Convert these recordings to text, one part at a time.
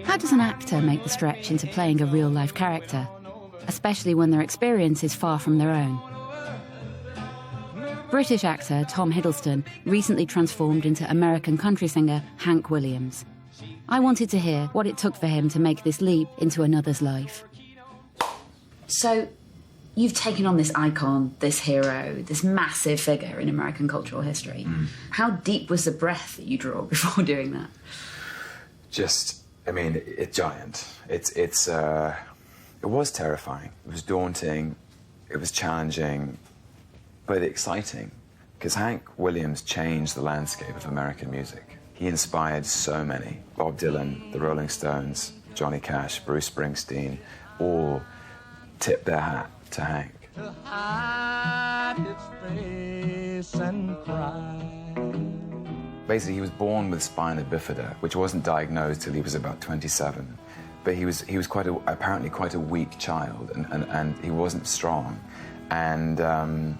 How does an actor make the stretch into playing a real-life character, especially when their experience is far from their own? British actor Tom Hiddleston recently transformed into American country singer Hank Williams. I wanted to hear what it took for him to make this leap into another's life. So, you've taken on this icon, this hero, this massive figure in American cultural history. How deep was the breath that you drew before doing that? It's giant. It was terrifying. It was daunting. It was challenging, but exciting. Because Hank Williams changed the landscape of American music. He inspired so many. Bob Dylan, the Rolling Stones, Johnny Cash, Bruce Springsteen, all tipped their hat to Hank. To hide its face and cry. Basically, he was born with spina bifida, which wasn't diagnosed till he was about 27. But he was apparently quite a weak child, and he wasn't strong, and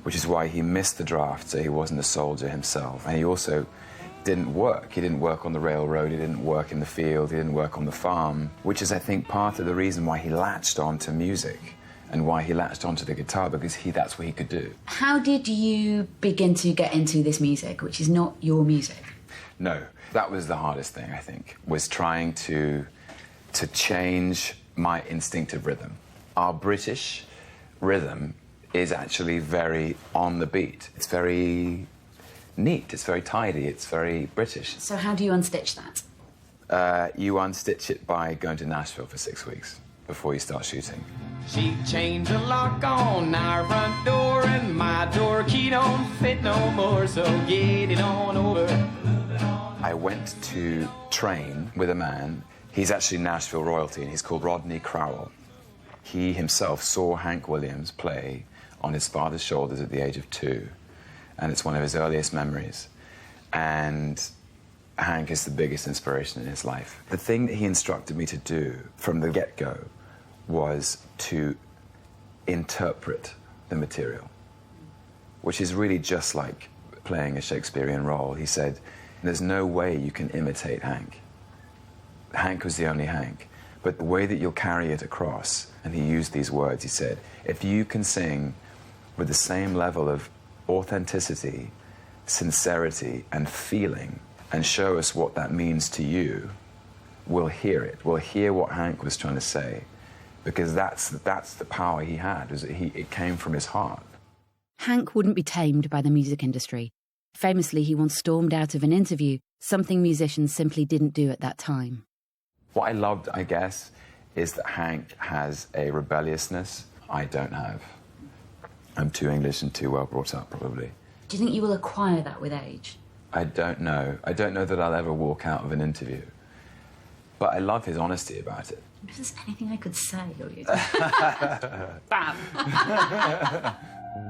which is why he missed the draft, so he wasn't a soldier himself. And he also didn't work. He didn't work on the railroad, he didn't work in the field, he didn't work on the farm, which is, I think, part of the reason why he latched onto music and why he latched onto the guitar, because that's what he could do. How did you begin to get into this music, which is not your music? No, that was the hardest thing, I think, was trying to change my instinctive rhythm. Our British rhythm is actually very on the beat. It's very neat, it's very tidy, it's very British. So how do you unstitch that? You unstitch it by going to Nashville for 6 weeks before you start shooting. She changed the lock on our front door, and my door key don't fit no more, so get it on over. I went to train with a man. He's actually Nashville royalty, and he's called Rodney Crowell. He himself saw Hank Williams play on his father's shoulders at the age of 2, and it's one of his earliest memories. And Hank is the biggest inspiration in his life. The thing that he instructed me to do from the get-go was to interpret the material, which is really just like playing a Shakespearean role. He said, there's no way you can imitate Hank. Hank was the only Hank, but the way that you'll carry it across, and he used these words, he said, if you can sing with the same level of authenticity, sincerity, and feeling, and show us what that means to you, we'll hear it. We'll hear what Hank was trying to say, because that's the power he had, was that it came from his heart. Hank wouldn't be tamed by the music industry. Famously, he once stormed out of an interview, something musicians simply didn't do at that time. What I loved, I guess, is that Hank has a rebelliousness I don't have. I'm too English and too well brought up, probably. Do you think you will acquire that with age? I don't know. I don't know that I'll ever walk out of an interview. But I love his honesty about it. If there's anything I could say, or you bam!